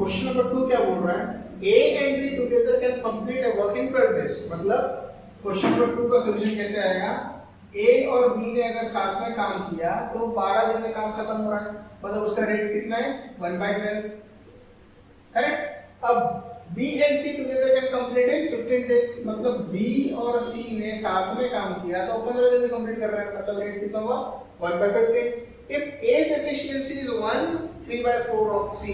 Question number 2 क्या बोल रहा है, A and B together can complete a work in 12 days। मतलब क्वेश्चन नंबर 2 का सॉल्यूशन कैसे आएगा, A और B ने अगर साथ में काम किया तो 12 दिन में काम खत्म हो रहा है, मतलब उसका रेट कितना है 1/12, करेक्ट। अब B and C together can complete in 15 days, मतलब B और C ने साथ में काम किया तो 15 दिन में कंप्लीट कर रहे हैं, मतलब रेट कितना हुआ 1/15। If A's efficiency is 1/3/4 of C,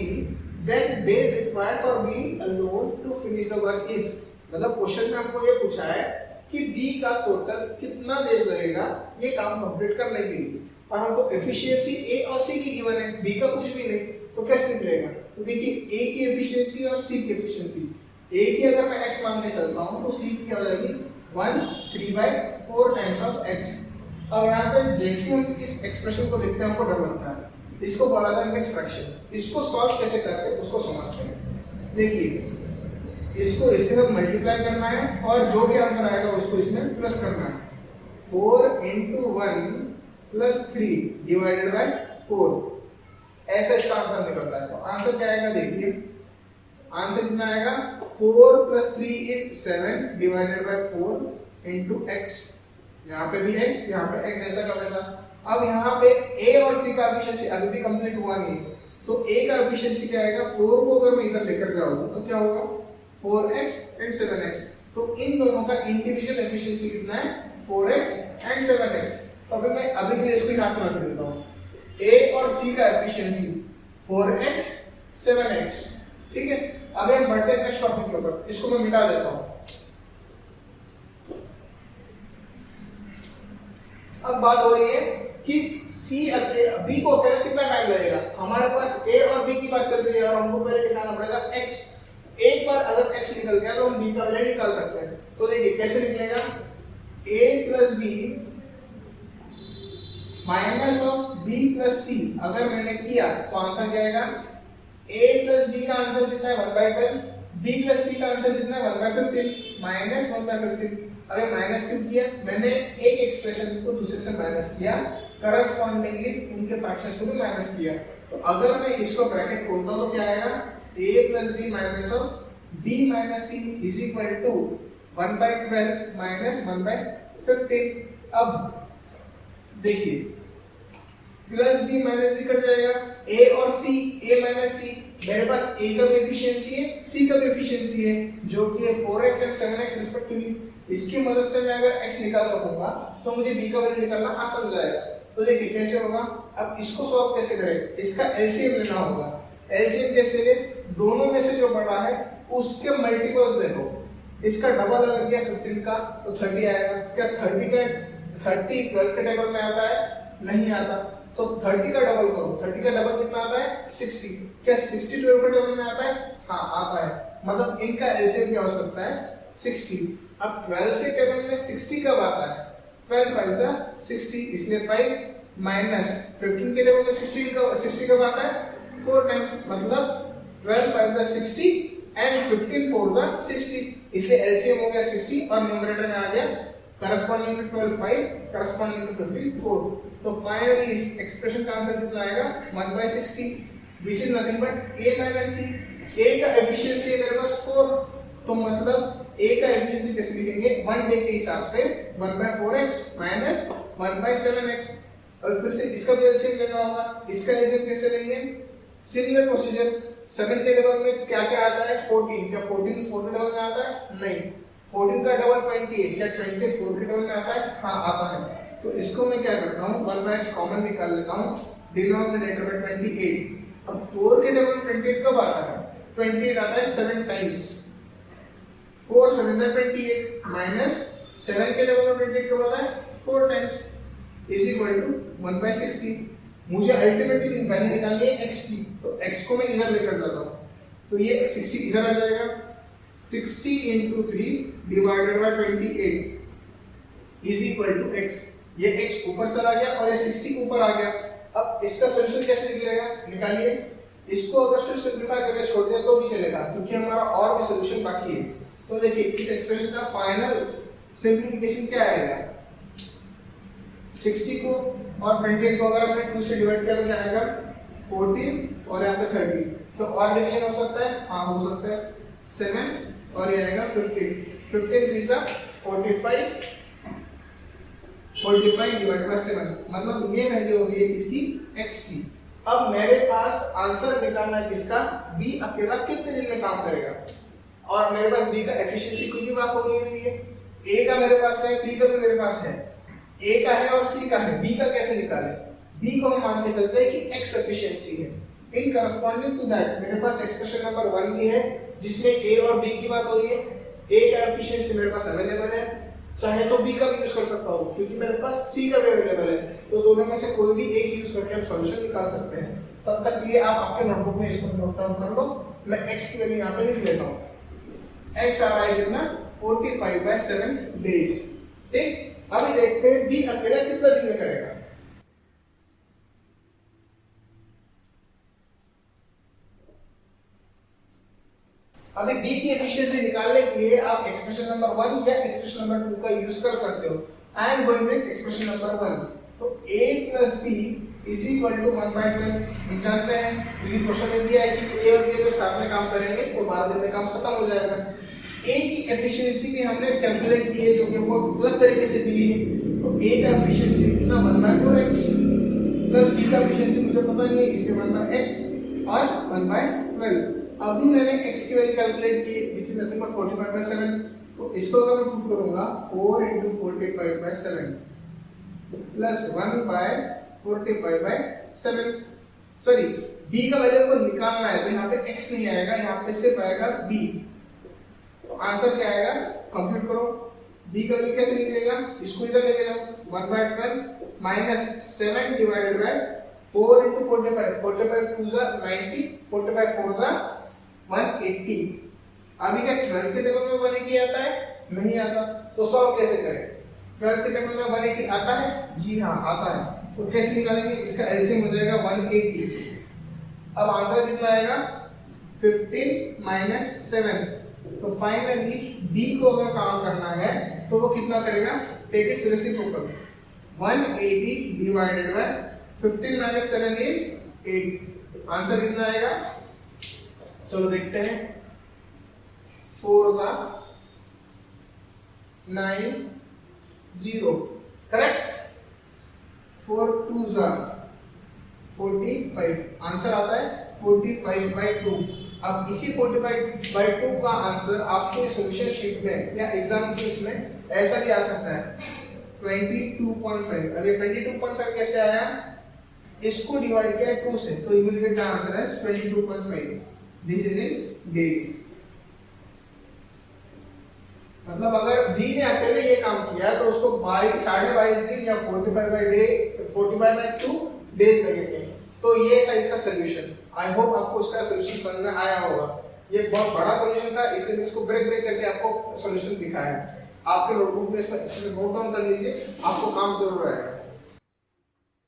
then days required for B alone to finish the work is, मतलब क्वेश्चन में हमको ये पूछा है कि B का टोटल कितना डेज लगेगा ये काम कंप्लीट करने के लिए, और हमको एफिशिएंसी A और C की गिवन है, B का कुछ भी नहीं, तो कैसे निकलेगा। तो देखिए A की एफिशिएंसी और C की एफिशिएंसी, A की अगर मैं x मान के चलता हूं तो C की क्या हो जाएगी 1/3/4 टाइम्स ऑफ x। अब यहाँ पे जैसे हम इस एक्सप्रेशन को देखते हैं हमको डर लगता है, इसको बोला था मिक्स फ्रैक्शन। इसको सॉल्व कैसे करते हैं उसको समझते हैं। देखिए इसको इसके साथ मल्टीप्लाई करना है और जो भी आंसर आएगा उसको इसमें प्लस करना है। 4 × 1 + 3 ÷ 4, ऐसा इसका आंसर निकलता है। तो आंसर क्या आएगा, देखिए आंसर कितना आएगा 4 + 3 = 7 ÷ 4 × x। यहाँ पे भी x, यहाँ पे x, ऐसा का वैसा। अब यहाँ पे A और C का एफिशिएंसी अभी भी कंप्लीट हुआ नहीं, तो A का एफिशिएंसी क्या आएगा, 4 को अगर मैं इधर लेकर जाऊँ तो क्या होगा 4x and 7x। तो इन दोनों का इंडिविजुअल एफिशिएंसी कितना है 4x and 7x। तो अभी मैं अभी के लिए इसको यहाँ पे रख देता हूँ, A और C का एफिशिएंसी 4x 7x, ठीक है। अभी हम बढ़ते हैं नेक्स्ट टॉपिक के ऊपर, इसको मैं मिटा देता हूँ। अब बात हो रही है कि B को अकेले कितना टाइम लगेगा। हमारे पास A और B की बात चल रही है और हमको पहले निकालना पड़ेगा x। एक बार अगर x निकल गया तो हम B का वैल्यू निकाल सकते हैं। तो देखिए कैसे निकलेगा, A + B - B + C अगर मैंने किया तो आंसर क्या आएगा, A + B का आंसर कितना है 1/12, B + C का आंसर कितना है 1/15 - 1/15। अगर माइनस क्यों किया, मैंने एक एक्सप्रेशन को दूसरे से माइनस किया, करस्पॉन्डिंगली उनके फ्रैक्शंस को भी माइनस किया। तो अगर मैं इसको ब्रैकेट खोलता हूं तो क्या आएगा, A + B - B - C = 1/12 - 1/15। अब देखिए plus B minus B cut जाएगा, A और C, A - C, मेरे पास A का भी एफिशिएंसी है C का भी एफिशिएंसी है जो कि है 4x और 7x रिस्पेक्टिवली। इसकी मदद से मैं अगर x निकाल सकूंगा तो मुझे B का वैल्यू निकालना आसान हो जाएगा। तो देखिए कैसे होगा, अब इसको सॉल्व कैसे करें, इसका एलसीएम लेना होगा। एलसीएम कैसे ले, दोनों में से जो बड़ा है उसके मल्टीपल्स देखो, इसका डबल अगर किया 15 का तो 30 आएगा। क्या 30 12 के टेबल में आता है, नहीं आता, तो 30 का डबल करो, 30 का डबल कितना आता है 60। क्या 60 12 के टेबल में आता है, हाँ आता है, मतलब इनका एलसीएम क्या हो सकता है 60। अब 12 के टेबल में 60 कब आता है, 12 5 जा 60, इसलिए 5 माइनस 15 के टेबल में 60 कब आता है 4 टाइम्स, मतलब 12 5 जा 60 एंड 15 4 जा 60, इसलिए एलसीएम हो गया 60 और न्यूमरेटर में आ गया करस्पॉन्डिंग टू 12 5 करस्पॉन्डिंग टू 15 4। तो फाइनली इस एक्सप्रेशन का आंसर कितना आएगा 1/60 which is nothing but A - C। A का एफिशिएंसी है मेरे पास 4, तो मतलब A का एफिशिएंसी कैसे लिखेंगे 1 डे के हिसाब से 1/4x - 1/7x। और फिर से इसका भी एलसीएम लेना होगा, इसका एलसीएम कैसे लेंगे, सिमिलर प्रोसीजर। 7 के टेबल में क्या क्या आता है 14, क्या 14 4 के टेबल में आता है, नहीं। 14 का डबल 28, क्या 28 4 के टेबल में आता है, हाँ आता है। तो इसको मैं क्या करता हूँ 1/x कॉमन निकाल लेता हूँ, डिनोमिनेटर में 28। अब 4 के टेबल में 28 कब आता है, 28 आता है 7 टाइम्स, 4 7 जा 28 माइनस 7 के टेबल में 28 कब आता है 4 टाइम्स इज इक्वल टू 1/60। मुझे अल्टीमेटली वैल्यू निकालनी है x की, तो x को मैं इधर लेकर जाता हूँ, तो ये 60 इधर आ जाएगा, 60 × 3 ÷ 28 इज इक्वल टू x। ये x ऊपर चला गया और ये 60 ऊपर आ गया। अब इसका सॉल्यूशन कैसे निकलेगा, निकालिए। इसको अगर सिर्फ सिंपलीफाई करके छोड़ दिया तो भी चलेगा, क्योंकि हमारा और भी सॉल्यूशन बाकी है। तो देखिए इस एक्सप्रेशन का फाइनल सिंपलीफिकेशन क्या आएगा, 60 को और 28 को अगर हमने 2 से डिवाइड किया तो क्या आएगा 14 और यहाँ पे 30। तो और डिवीजन हो सकता है, हाँ हो सकता है 7 और ये आएगा 15, 15 3 जा 45, 45 डिवाइड बाय 7, मतलब ये वैल्यू हो गई इसकी x की। अब मेरे पास आंसर निकालना है किसका, b अकेला कितने दिन में काम करेगा, और मेरे पास b का एफिशिएंसी कुछ भी बात हो नहीं रही है। a का मेरे पास है, b का भी मेरे पास है, a का है और c का है, b का कैसे निकालें, b को हम मान के चलते हैं कि x एफिशिएंसी है। इन करस्पॉन्डिंग टू दैट मेरे पास एक्सप्रेशन नंबर 1 भी है जिसमें a और b की बात हो रही है। a का एफिशिएंसी मेरे पास अवेलेबल है, चाहे तो b का भी यूज कर सकता हूं क्योंकि मेरे पास c का भी अवेलेबल है, तो दोनों में से कोई भी एक यूज करके हम सॉल्यूशन निकाल सकते हैं। तब तक के लिए आप आपके नोटबुक में इसको नोट डाउन कर लो, मैं x की वैल्यू यहां पे लिख लेता हूं। x आ रहा है कितना 45/7 डेज। ठीक, अभी देखते हैं b अकेला कितना दिन में करेगा। अभी b की एफिशिएंसी निकालने के लिए आप एक्सप्रेशन नंबर 1 या एक्सप्रेशन नंबर 2 का यूज कर सकते हो। I am going with expression number 1, तो a + b = 1/12। हम जानते हैं क्योंकि क्वेश्चन में दिया है कि a और b अगर साथ में काम करेंगे तो 12 दिन में काम खत्म हो जाएगा। a की एफिशिएंसी भी हमने कैलकुलेट की है जो कि हमको अलग तरीके से दी है, तो a का एफिशिएंसी कितना 1/4x प्लस b का एफिशिएंसी मुझे पता नहीं है, इसके 1/x और 1/12। अभी मैंने x की वैल्यू कैलकुलेट की which is nothing but 45/7, तो इसको अगर मैं पुट करूंगा 4 × 45/7 प्लस 1/45/7, सॉरी b का वैल्यू को निकालना है तो यहाँ पे x नहीं आएगा, यहाँ पे सिर्फ आएगा b, तो आंसर क्या आएगा, कंप्यूट करो b का वैल्यू कैसे निकलेगा, इसको इधर लेके जाओ 1/12 माइनस 7 डिवाइडेड बाय 4 × 45, 45 2 जा 90, 45 4 जा 180। अभी क्या 12 के टेबल में 180 आता है, नहीं आता, तो सॉल्व कैसे करें। 12 के टेबल में 180 आता है, जी हाँ आता है, तो कैसे निकालेंगे, इसका एलसीएम हो जाएगा 180। अब आंसर कितना आएगा 15 - 7, तो फाइनली b को अगर काम करना है तो वो कितना करेगा, take its reciprocal 180 divided by 15 - 7 is 8। Answer कितना आएगा, चलो देखते हैं, 4 जा 9 0, करेक्ट, 4 2 जा 45, आंसर आता है 45/2। अब इसी 45/2 का आंसर आपके सॉल्यूशन शीट में या एग्जाम केस में ऐसा भी आ सकता है 22.5। अब ये 22.5 कैसे आया, इसको डिवाइड किया 2 से, तो इमीडिएट आंसर है 22.5। This is in days. मतलब अगर b ने अकेले ये काम किया तो उसको 22.5 दिन या 45/2 डेज लगेंगे। तो ये था इसका सॉल्यूशन। आई होप आपको इसका सॉल्यूशन समझ में आया होगा। ये बहुत बड़ा सॉल्यूशन था, इसलिए मैं इसको ब्रेक करके आपको सॉल्यूशन दिखाया। आपके नोटबुक में इसको अच्छे से नोट डाउन कर लीजिए, आपको काम जरूर आएगा।